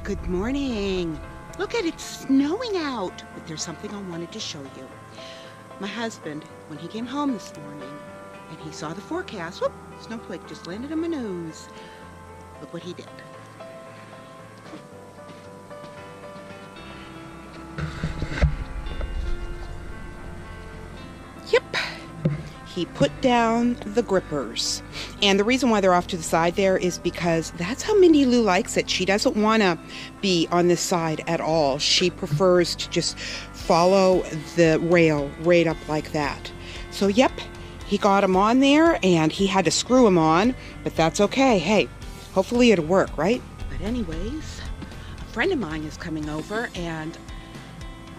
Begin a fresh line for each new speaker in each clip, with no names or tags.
Good morning. Look at it, snowing out. But there's something I wanted to show you. My husband, when he came home this morning and he saw the forecast, whoop, snowflake just landed on my nose. Look what he did. Yep. He put down the grippers. And the reason why they're off to the side there is because that's how Mindy Lou likes it. She doesn't want to be on this side at all. She prefers to just follow the rail right up like that. So yep, he got them on there and he had to screw them on, but that's okay. Hey, hopefully it'll work, right? But anyways, a friend of mine is coming over and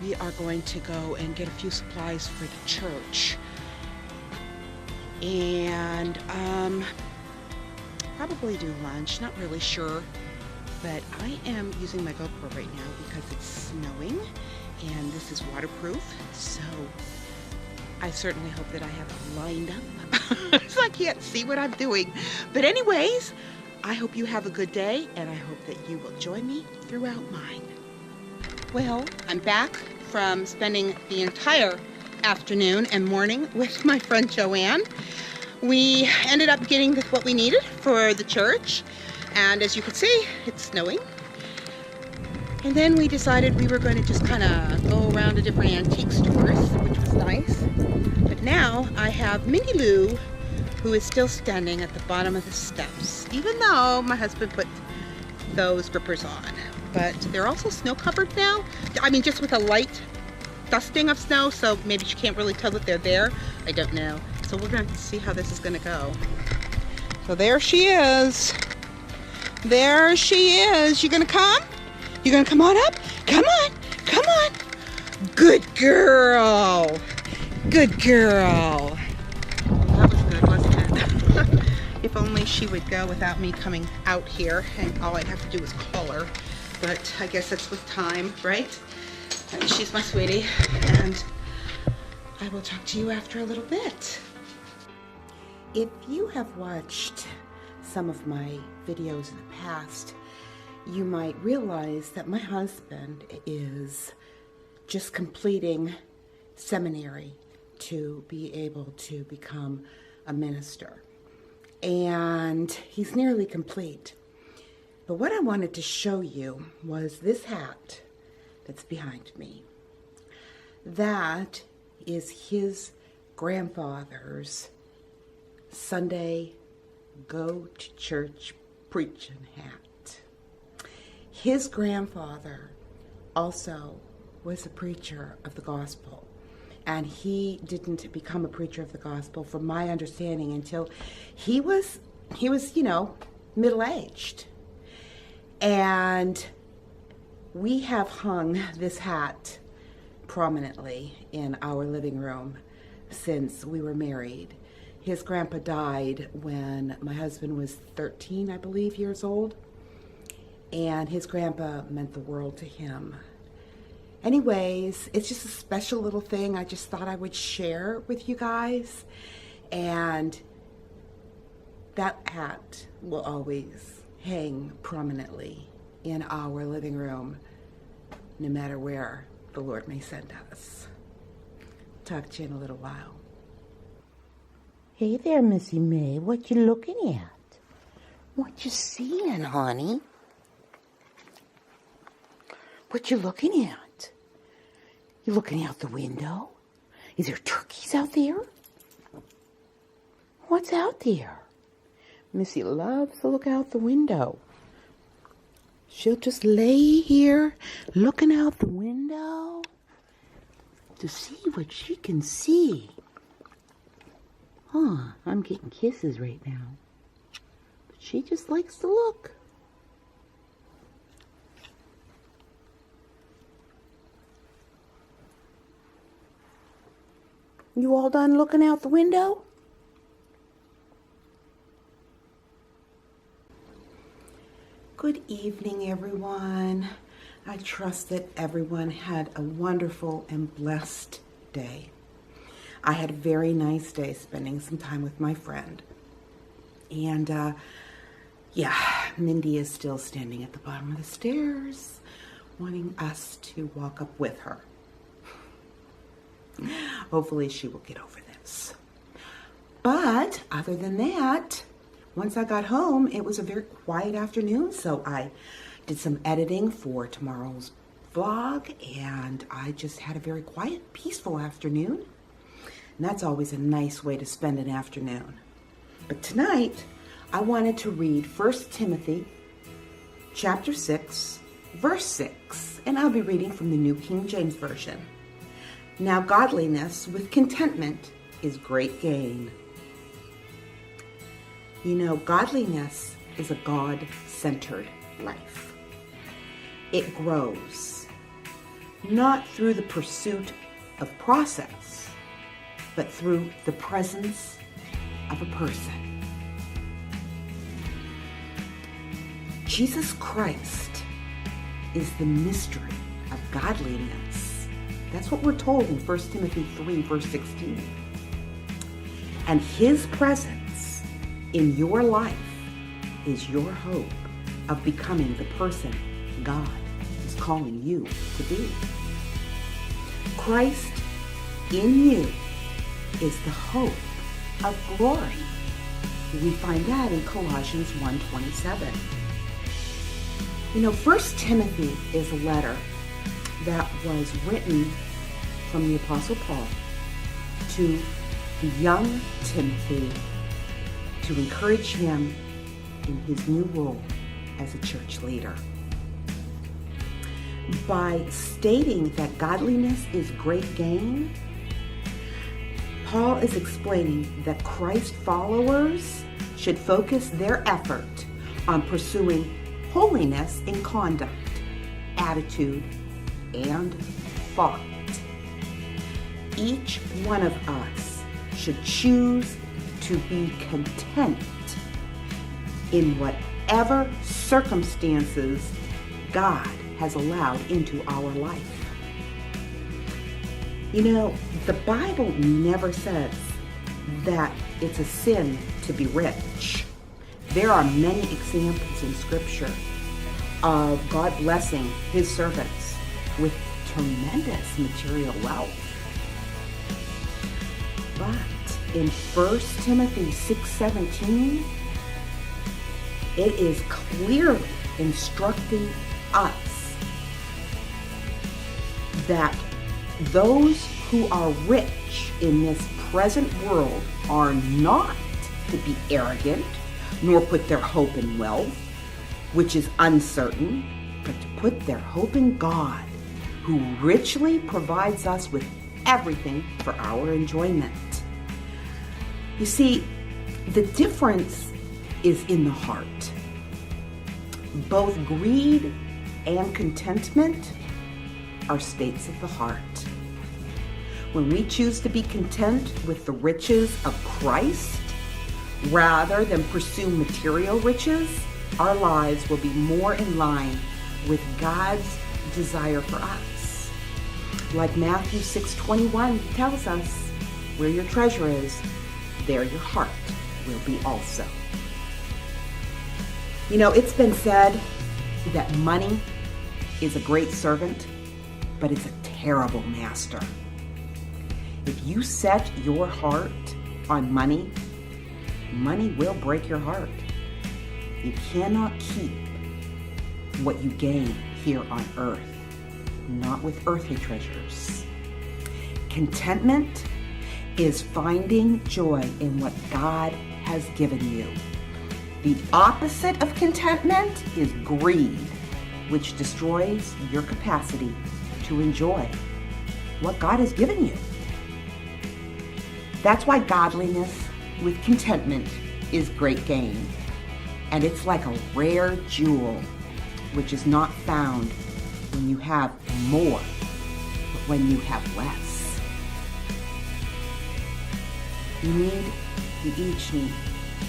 we are going to go and get a few supplies for the church. And probably do lunch, not really sure, but I am using my GoPro right now because it's snowing and this is waterproof, so I certainly hope that I have it lined up so I can't see what I'm doing. But anyways, I hope you have a good day and I hope that you will join me throughout mine. Well, I'm back from spending the entire afternoon and morning with my friend Joanne. We ended up getting what we needed for the church, and as you can see, it's snowing. And then we decided we were going to just kind of go around to different antique stores, which was nice. But now I have Mindy Lou, who is still standing at the bottom of the steps, even though my husband put those grippers on. But they're also snow covered now. I mean, just with a light dusting of snow, so maybe you can't really tell that they're there. I don't know. So we're going to see how this is going to go. So there she is. There she is. You going to come? You going to come on up? Come on. Come on. Good girl. Good girl. That was good, wasn't it? If only she would go without me coming out here and all I'd have to do is call her. But I guess that's with time, right? She's my sweetie, and I will talk to you after a little bit. If you have watched some of my videos in the past, you might realize that my husband is just completing seminary to be able to become a minister. And he's nearly complete. But what I wanted to show you was this hat that's behind me. That is his grandfather's Sunday go to church preaching hat. His grandfather also was a preacher of the gospel, and he didn't become a preacher of the gospel, from my understanding, until he was middle-aged. And we have hung this hat prominently in our living room since we were married. His grandpa died when my husband was 13, I believe, years old. And his grandpa meant the world to him. Anyways, it's just a special little thing I just thought I would share with you guys. And that hat will always hang prominently in our living room, no matter where the Lord may send us. Talk to you in a little while.
Hey there, Missy May. What you looking at? What you seeing, honey? What you looking at? You looking out the window? Is there turkeys out there? What's out there? Missy loves to look out the window. She'll just lay here looking out the window to see what she can see. I'm getting kisses right now. But she just likes to look. You all done looking out the window?
Good evening, everyone. I trust that everyone had a wonderful and blessed day. I had a very nice day spending some time with my friend. And yeah,
Mindy is still standing at the bottom of the stairs, wanting us to walk up with her. Hopefully she will get over this. But other than that, once I got home, it was a very quiet afternoon, so I did some editing for tomorrow's vlog, and I just had a very quiet, peaceful afternoon. And that's always a nice way to spend an afternoon. But tonight, I wanted to read 1 Timothy chapter 6, verse 6, and I'll be reading from the New King James Version. Now godliness with contentment is great gain. You know, godliness is a God-centered life. It grows, not through the pursuit of process, but through the presence of a person. Jesus Christ is the mystery of godliness. That's what we're told in 1 Timothy 3, verse 16. And his presence in your life is your hope of becoming the person God is calling you to be. Christ in you is the hope of glory. We find that in Colossians 1:27. You know, 1 Timothy is a letter that was written from the Apostle Paul to the young Timothy to encourage him in his new role as a church leader. By stating that godliness is great gain, Paul is explaining that Christ followers should focus their effort on pursuing holiness in conduct, attitude, and thought. Each one of us should choose to be content in whatever circumstances God has allowed into our life. You know, the Bible never says that it's a sin to be rich. There are many examples in Scripture of God blessing his servants with tremendous material wealth. But in 1 Timothy 6:17, it is clearly instructing us that those who are rich in this present world are not to be arrogant, nor put their hope in wealth, which is uncertain, but to put their hope in God, who richly provides us with everything for our enjoyment. You see, the difference is in the heart. Both greed and contentment are states of the heart. When we choose to be content with the riches of Christ, rather than pursue material riches, our lives will be more in line with God's desire for us. Like Matthew 6:21 tells us, where your treasure is, there your heart will be also. You know, it's been said that money is a great servant, but it's a terrible master. If you set your heart on money, money will break your heart. You cannot keep what you gain here on earth, not with earthly treasures. Contentment is finding joy in what God has given you. The opposite of contentment is greed, which destroys your capacity to enjoy what God has given you. That's why godliness with contentment is great gain. And it's like a rare jewel, which is not found when you have more, but when you have less. We each need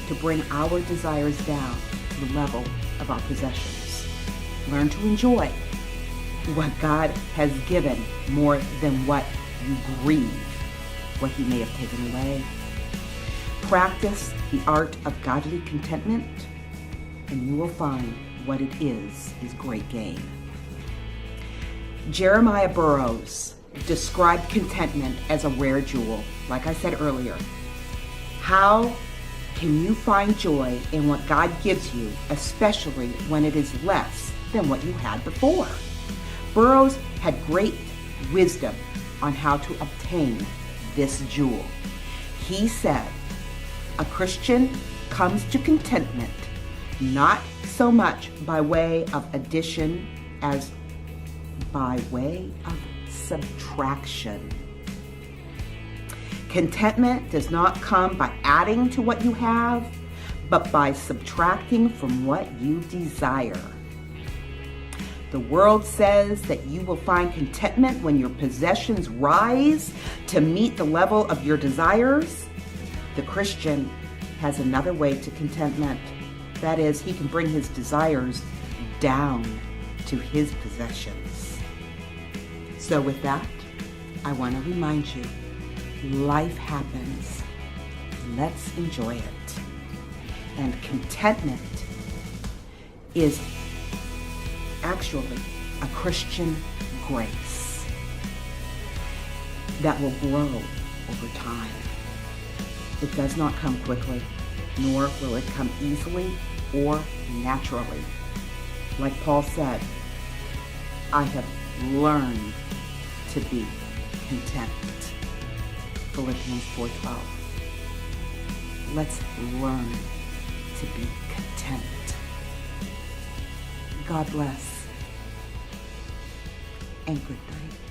to bring our desires down to the level of our possessions. Learn to enjoy what God has given more than what you grieve, what he may have taken away. Practice the art of godly contentment, and you will find what it is great gain. Jeremiah Burroughs described contentment as a rare jewel, like I said earlier. How can you find joy in what God gives you, especially when it is less than what you had before? Burroughs had great wisdom on how to obtain this jewel. He said, a Christian comes to contentment not so much by way of addition as by way of subtraction. Contentment does not come by adding to what you have, but by subtracting from what you desire. The world says that you will find contentment when your possessions rise to meet the level of your desires. The Christian has another way to contentment. That is, he can bring his desires down to his possessions. So with that, I want to remind you, life happens. Let's enjoy it. And contentment is actually a Christian grace that will grow over time. It does not come quickly, nor will it come easily or naturally. Like Paul said, I have learned to be content. Philippians 4:12. Let's learn to be content. God bless and good night.